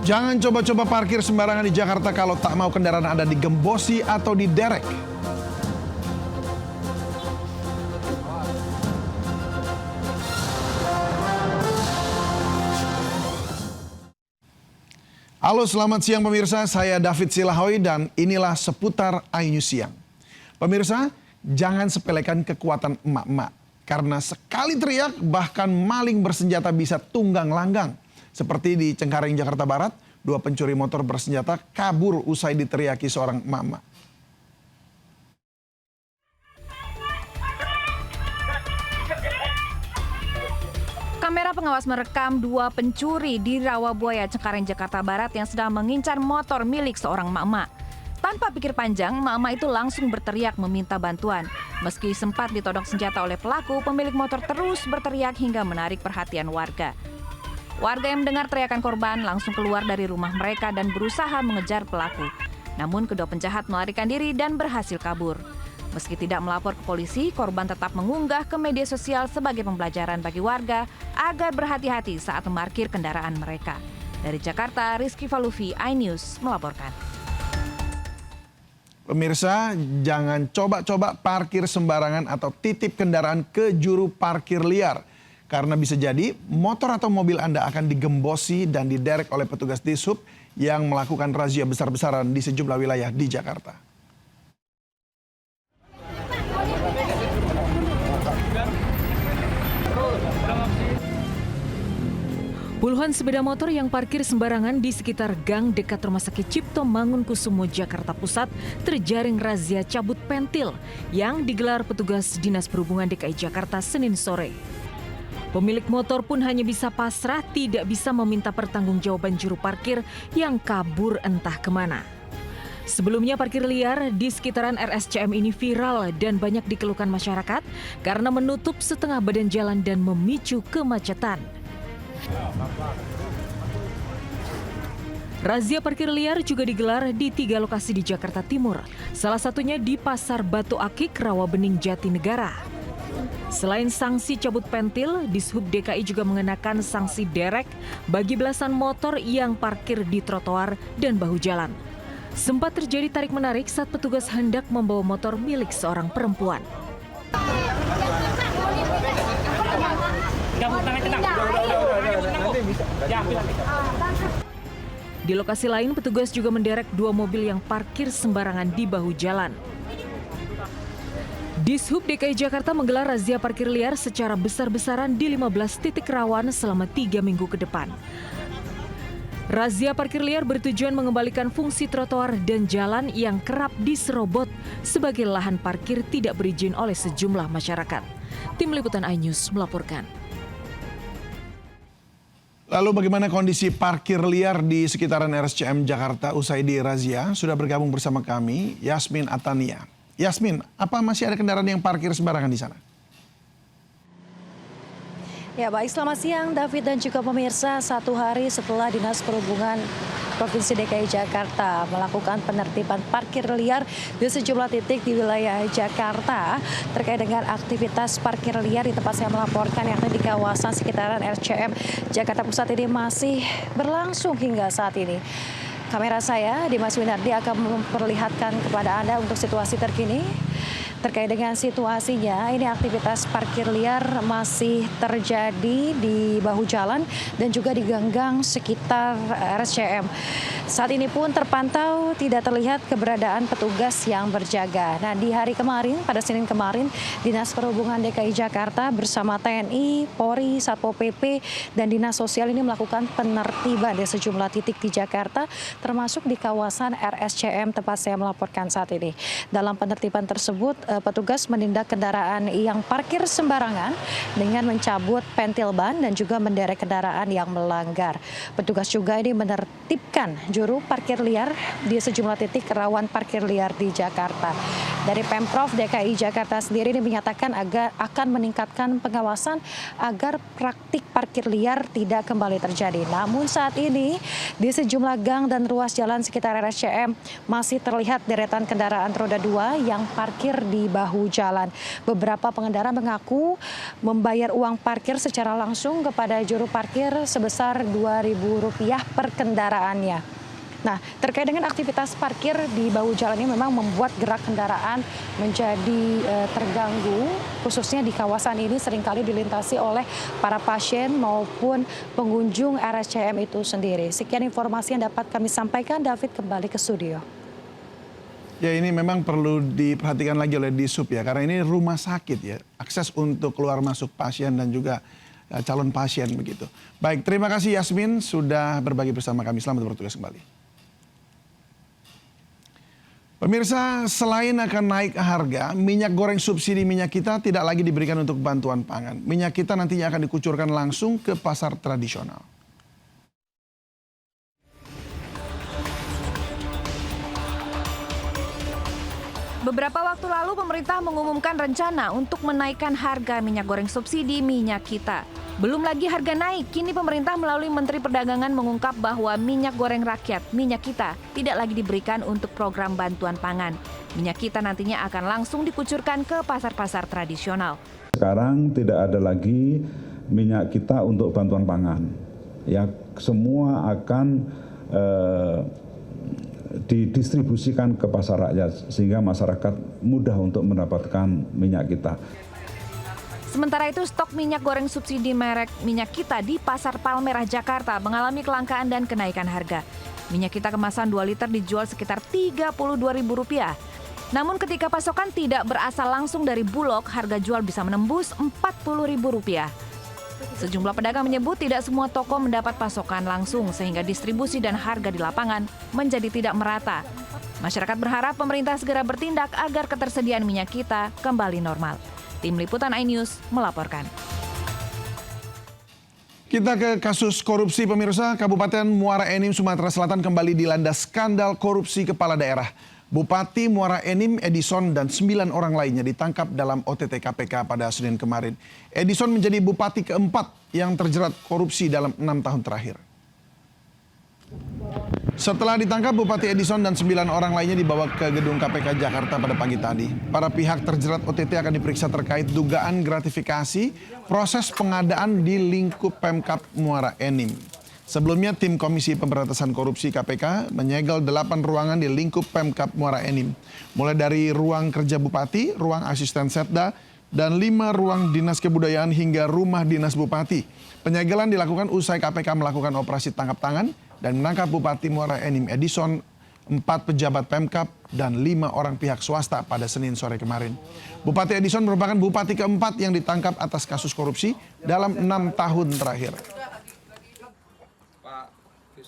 Jangan coba-coba parkir sembarangan di Jakarta kalau tak mau kendaraan Anda digembosi atau diderek. Halo, selamat siang pemirsa. Saya David Silahoy dan inilah seputar iNews Siang. Pemirsa, jangan sepelekan kekuatan emak-emak. Karena sekali teriak, bahkan maling bersenjata bisa tunggang langgang. Seperti di Cengkareng, Jakarta Barat, 2 pencuri motor bersenjata kabur usai diteriaki seorang emak-emak. Kamera pengawas merekam 2 pencuri di Rawabuaya, Cengkareng, Jakarta Barat yang sedang mengincar motor milik seorang emak-emak. Tanpa pikir panjang, emak-emak itu langsung berteriak meminta bantuan. Meski sempat ditodong senjata oleh pelaku, pemilik motor terus berteriak hingga menarik perhatian warga. Warga yang mendengar teriakan korban langsung keluar dari rumah mereka dan berusaha mengejar pelaku. Namun kedua penjahat melarikan diri dan berhasil kabur. Meski tidak melapor ke polisi, korban tetap mengunggah ke media sosial sebagai pembelajaran bagi warga agar berhati-hati saat memarkir kendaraan mereka. Dari Jakarta, Rizky Falufi, iNews melaporkan. Pemirsa, jangan coba-coba parkir sembarangan atau titip kendaraan ke juru parkir liar. Karena bisa jadi motor atau mobil Anda akan digembosi dan diderek oleh petugas Dishub yang melakukan razia besar-besaran di sejumlah wilayah di Jakarta. Puluhan sepeda motor yang parkir sembarangan di sekitar gang dekat Rumah Sakit Cipto Mangunkusumo, Jakarta Pusat terjaring razia cabut pentil yang digelar petugas Dinas Perhubungan DKI Jakarta Senin sore. Pemilik motor pun hanya bisa pasrah, tidak bisa meminta pertanggungjawaban juru parkir yang kabur entah kemana. Sebelumnya parkir liar di sekitaran RSCM ini viral dan banyak dikeluhkan masyarakat karena menutup setengah badan jalan dan memicu kemacetan. Razia parkir liar juga digelar di 3 lokasi di Jakarta Timur, salah satunya di Pasar Batu Akik, Rawabening, Jatinegara. Selain sanksi cabut pentil, Dishub DKI juga mengenakan sanksi derek bagi belasan motor yang parkir di trotoar dan bahu jalan. Sempat terjadi tarik-menarik saat petugas hendak membawa motor milik seorang perempuan. Di lokasi lain, petugas juga menderek 2 mobil yang parkir sembarangan di bahu jalan. Dishub DKI Jakarta menggelar razia parkir liar secara besar-besaran di 15 titik rawan selama 3 minggu ke depan. Razia parkir liar bertujuan mengembalikan fungsi trotoar dan jalan yang kerap diserobot sebagai lahan parkir tidak berizin oleh sejumlah masyarakat. Tim Liputan iNews melaporkan. Lalu bagaimana kondisi parkir liar di sekitaran RSCM Jakarta usai dirazia? Sudah bergabung bersama kami Yasmin Atania. Yasmin, apa masih ada kendaraan yang parkir sembarangan di sana? Ya baik, selamat siang David dan juga pemirsa. 1 hari setelah Dinas Perhubungan Provinsi DKI Jakarta melakukan penertiban parkir liar di sejumlah titik di wilayah Jakarta terkait dengan aktivitas parkir liar di tempat saya melaporkan yakni di kawasan sekitaran RSCM Jakarta Pusat ini masih berlangsung hingga saat ini. Kamera saya, Dimas Winardi, akan memperlihatkan kepada Anda untuk situasi terkini. Terkait dengan situasinya, ini aktivitas parkir liar masih terjadi di bahu jalan dan juga di gang-gang sekitar RSCM. Saat ini pun terpantau tidak terlihat keberadaan petugas yang berjaga. Nah, di hari kemarin, pada Senin kemarin, Dinas Perhubungan DKI Jakarta bersama TNI, Polri, Satpol PP, dan Dinas Sosial ini melakukan penertiban di sejumlah titik di Jakarta, termasuk di kawasan RSCM tempat saya melaporkan saat ini. Dalam penertiban tersebut, petugas menindak kendaraan yang parkir sembarangan dengan mencabut pentil ban dan juga menderek kendaraan yang melanggar. Petugas juga ini menertibkan juru parkir liar di sejumlah titik rawan parkir liar di Jakarta. Dari Pemprov DKI Jakarta sendiri ini menyatakan akan meningkatkan pengawasan agar praktik parkir liar tidak kembali terjadi. Namun saat ini di sejumlah gang dan ruas jalan sekitar RSCM masih terlihat deretan kendaraan roda 2 yang parkir parkir di bahu jalan. Beberapa pengendara mengaku membayar uang parkir secara langsung kepada juru parkir sebesar Rp2.000 per kendaraannya. Nah, terkait dengan aktivitas parkir di bahu jalan ini memang membuat gerak kendaraan menjadi terganggu, khususnya di kawasan ini seringkali dilintasi oleh para pasien maupun pengunjung RSCM itu sendiri. Sekian informasi yang dapat kami sampaikan. David, kembali ke studio. Ya, ini memang perlu diperhatikan lagi oleh Disub ya, karena ini rumah sakit ya, akses untuk keluar masuk pasien dan juga calon pasien begitu. Baik, terima kasih Yasmin sudah berbagi bersama kami. Selamat bertugas kembali. Pemirsa, selain akan naik harga, minyak goreng subsidi minyak kita tidak lagi diberikan untuk bantuan pangan. Minyak kita nantinya akan dikucurkan langsung ke pasar tradisional. Beberapa waktu lalu pemerintah mengumumkan rencana untuk menaikkan harga minyak goreng subsidi minyak kita. Belum lagi harga naik, kini pemerintah melalui Menteri Perdagangan mengungkap bahwa minyak goreng rakyat, minyak kita, tidak lagi diberikan untuk program bantuan pangan. Minyak kita nantinya akan langsung dikucurkan ke pasar-pasar tradisional. Sekarang tidak ada lagi minyak kita untuk bantuan pangan. Ya, semua akan didistribusikan ke pasar rakyat sehingga masyarakat mudah untuk mendapatkan minyak kita. Sementara itu, stok minyak goreng subsidi merek minyak kita di Pasar Palmerah, Jakarta mengalami kelangkaan dan kenaikan harga. Minyak kita kemasan 2 liter dijual sekitar Rp32.000. Namun ketika pasokan tidak berasal langsung dari Bulog, harga jual bisa menembus Rp40.000. Sejumlah pedagang menyebut tidak semua toko mendapat pasokan langsung sehingga distribusi dan harga di lapangan menjadi tidak merata. Masyarakat berharap pemerintah segera bertindak agar ketersediaan minyak kita kembali normal. Tim Liputan iNews melaporkan. Kita ke kasus korupsi pemirsa. Kabupaten Muara Enim, Sumatera Selatan kembali dilanda skandal korupsi kepala daerah. Bupati Muara Enim, Edison, dan 9 orang lainnya ditangkap dalam OTT KPK pada Senin kemarin. Edison menjadi bupati keempat yang terjerat korupsi dalam 6 tahun terakhir. Setelah ditangkap, Bupati Edison dan 9 orang lainnya dibawa ke gedung KPK Jakarta pada pagi tadi. Para pihak terjerat OTT akan diperiksa terkait dugaan gratifikasi proses pengadaan di lingkup Pemkab Muara Enim. Sebelumnya, tim Komisi Pemberantasan Korupsi KPK menyegel 8 ruangan di lingkup Pemkab Muara Enim. Mulai dari ruang kerja Bupati, ruang asisten Setda, dan 5 ruang dinas kebudayaan hingga rumah dinas Bupati. Penyegelan dilakukan usai KPK melakukan operasi tangkap tangan dan menangkap Bupati Muara Enim Edison, 4 pejabat Pemkab, dan 5 orang pihak swasta pada Senin sore kemarin. Bupati Edison merupakan bupati keempat yang ditangkap atas kasus korupsi dalam 6 tahun terakhir.